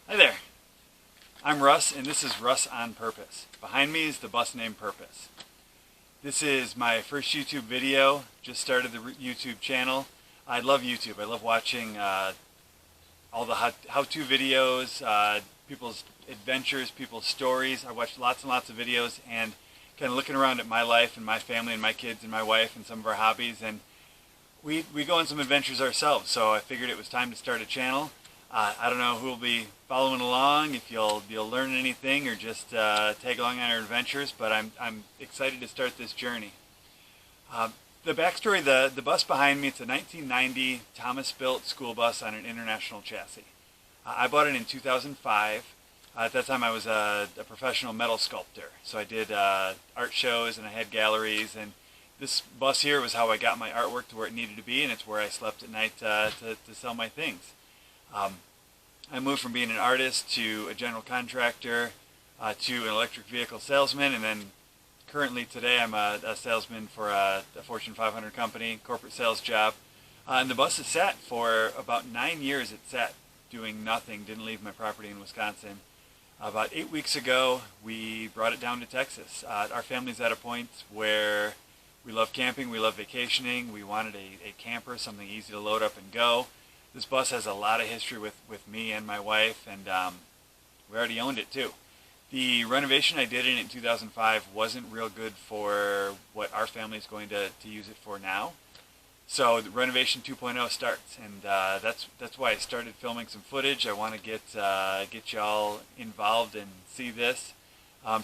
Hi there, I'm Russ and this is Russ on Purpose. Behind me is the bus named Purpose. This is my first YouTube video, just started the YouTube channel. I love YouTube, I love watching all the how-to videos, people's adventures, people's stories. I watch lots and lots of videos and kind of looking around at my life and my family and my kids and my wife and some of our hobbies, and we go on some adventures ourselves, so I figured it was time to start a channel. I don't know who will be following along, if you'll learn anything or just tag along on our adventures, but I'm excited to start this journey. The backstory, the bus behind me, it's a 1990 Thomas-built school bus on an international chassis. I bought it in 2005. At that time I was a professional metal sculptor, so I did art shows and I had galleries, and this bus here was how I got my artwork to where it needed to be, and it's where I slept at night to sell my things. I moved from being an artist to a general contractor to an electric vehicle salesman, and then currently today I'm a salesman for a Fortune 500 company, corporate sales job. And the bus has sat for about 9 years. It sat doing nothing, didn't leave my property in Wisconsin. About 8 weeks ago we brought it down to Texas. Our family's at a point where we love camping, we love vacationing, we wanted a camper, something easy to load up and go. This bus has a lot of history with me and my wife, and we already owned it too. The renovation I did in 2005 wasn't real good for what our family is going to use it for now. So the renovation 2.0 starts, and that's why I started filming some footage. I want to get y'all involved and see this.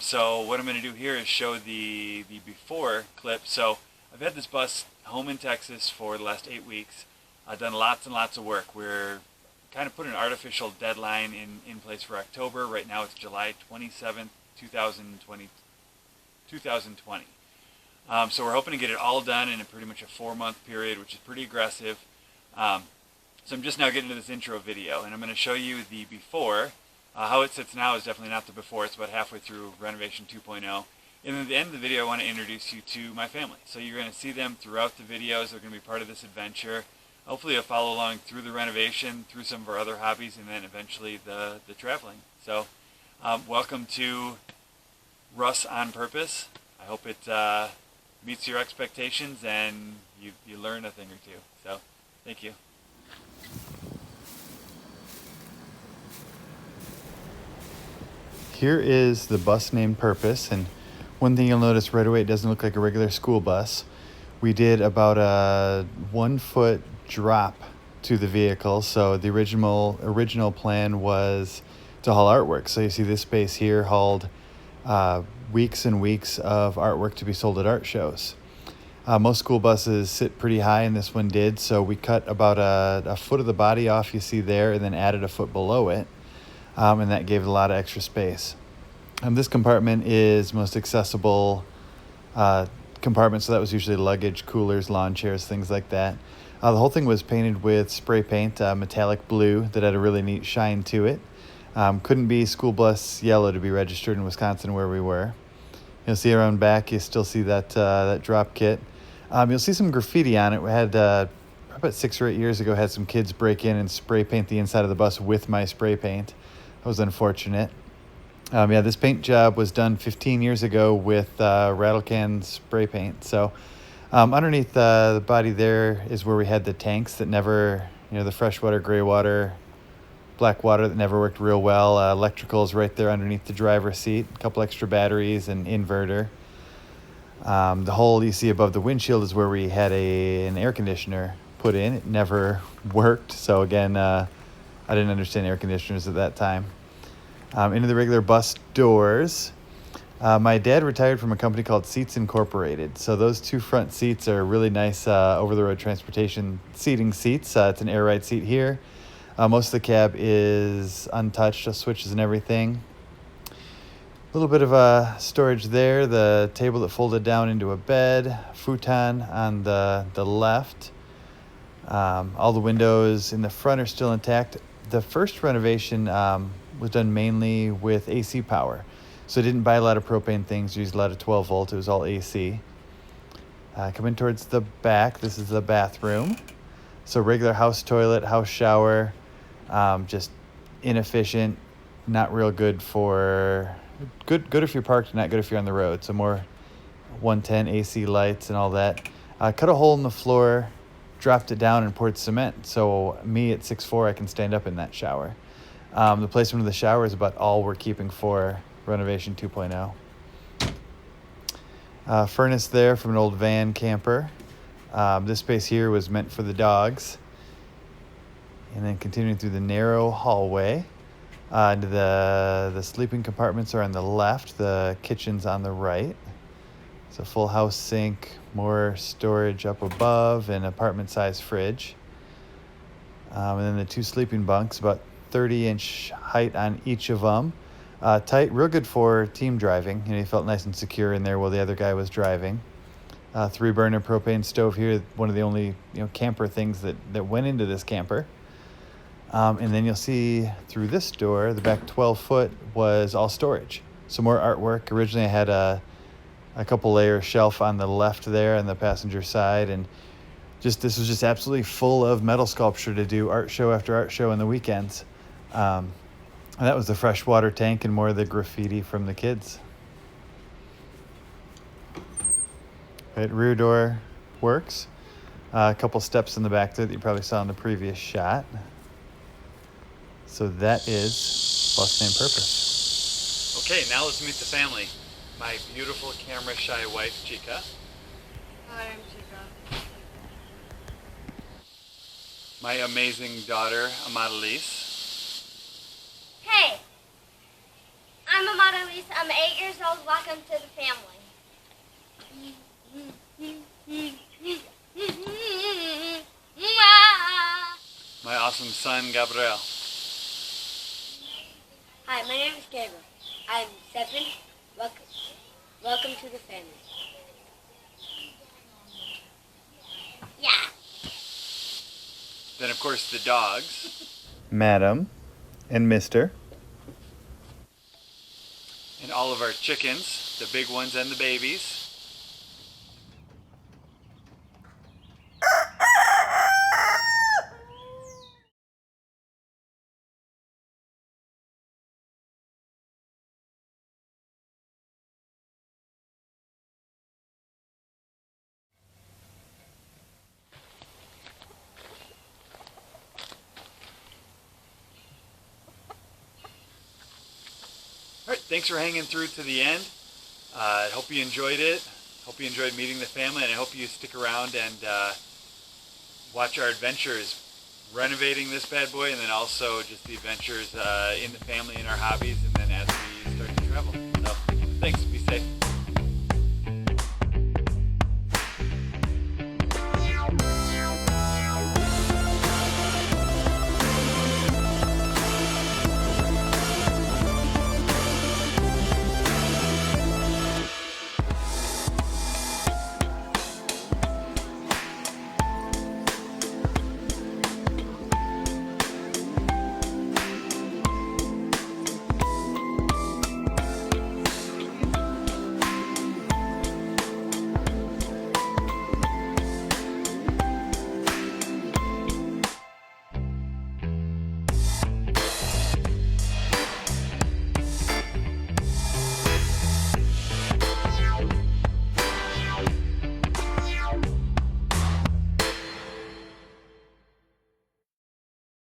So what I'm going to do here is show the before clip. So I've had this bus home in Texas for the last 8 weeks. I've done lots and lots of work. We're kind of put an artificial deadline in place for October. Right now it's July 27th, 2020. So we're hoping to get it all done in pretty much a 4-month period, which is pretty aggressive. So I'm just now getting to this intro video, and I'm going to show you the before. How it sits now is definitely not the before. It's about halfway through renovation 2.0. And at the end of the video I want to introduce you to my family. So you're going to see them throughout the videos. They're going to be part of this adventure. Hopefully you'll follow along through the renovation, through some of our other hobbies, and then eventually the traveling. So welcome to Russ on Purpose. I hope it meets your expectations and you learn a thing or two. So thank you. Here is the bus named Purpose, and one thing you'll notice right away, it doesn't look like a regular school bus. We did about a 1 foot drop to the vehicle, so the original plan was to haul artwork. So you see this space here hauled weeks and weeks of artwork to be sold at art shows. Most school buses sit pretty high, and this one did, so we cut about a foot of the body off, you see there, and then added a foot below it, and that gave it a lot of extra space. This compartment is most accessible compartment, so that was usually luggage, coolers, lawn chairs, things like that. The whole thing was painted with spray paint, metallic blue that had a really neat shine to it. Couldn't be school bus yellow to be registered in Wisconsin where we were. You'll see around back, you still see that drop kit. You'll see some graffiti on it. We had about 6 or 8 years ago, had some kids break in and spray paint the inside of the bus with my spray paint. That was unfortunate. This paint job was done 15 years ago with rattle can spray paint. So underneath the body there is where we had the tanks that never, the freshwater, gray water, black water that never worked real well. Electricals right there underneath the driver's seat, a couple extra batteries and inverter. The hole you see above the windshield is where we had an air conditioner put in. It never worked. So again, I didn't understand air conditioners at that time. Into the regular bus doors. My dad retired from a company called Seats Incorporated. So those 2 front seats are really nice over-the-road transportation seating seats. It's an air ride seat here. Most of the cab is untouched, just switches and everything. A little bit of storage there. The table that folded down into a bed, futon on the left. All the windows in the front are still intact. The first renovation was done mainly with AC power. So I didn't buy a lot of propane things, used a lot of 12 volt. It was all AC. Coming towards the back, this is the bathroom. So regular house toilet, house shower, just inefficient, not real good for, good if you're parked, not good if you're on the road. So more 110 AC lights and all that. Cut a hole in the floor, dropped it down and poured cement. So me at 6'4", I can stand up in that shower. The placement of the shower is about all we're keeping for renovation 2.0. Furnace there from an old van camper. This space here was meant for the dogs. And then continuing through the narrow hallway. The sleeping compartments are on the left, the kitchen's on the right. It's a full house sink, more storage up above, and apartment-sized fridge. And then the 2 sleeping bunks, about 30-inch height on each of them. Tight, real good for team driving. You felt nice and secure in there while the other guy was driving. 3-burner propane stove here, one of the only camper things that went into this camper. And then you'll see through this door, the back 12-foot was all storage. Some more artwork. Originally I had a couple layer shelf on the left there on the passenger side, and this was just absolutely full of metal sculpture to do art show after art show on the weekends. And that was the freshwater tank and more of the graffiti from the kids. Right, rear door works. A couple steps in the back there that you probably saw in the previous shot. So that is Bus Name Purpose. Okay, now let's meet the family. My beautiful camera-shy wife, Chica. Hi, I'm Chica. My amazing daughter, Amadalise. Hey, I'm Amada Elise. I'm 8 years old. Welcome to the family. My awesome son, Gabriel. Hi, my name is Gabriel. I'm 7. Welcome to the family. Yeah. Then, of course, the dogs. Madam and Mr. And all of our chickens, the big ones and the babies. All right, thanks for hanging through to the end. I hope you enjoyed it. Hope you enjoyed meeting the family, and I hope you stick around and watch our adventures renovating this bad boy, and then also just the adventures in the family and our hobbies, and then as we start to travel. So, thanks. Be safe.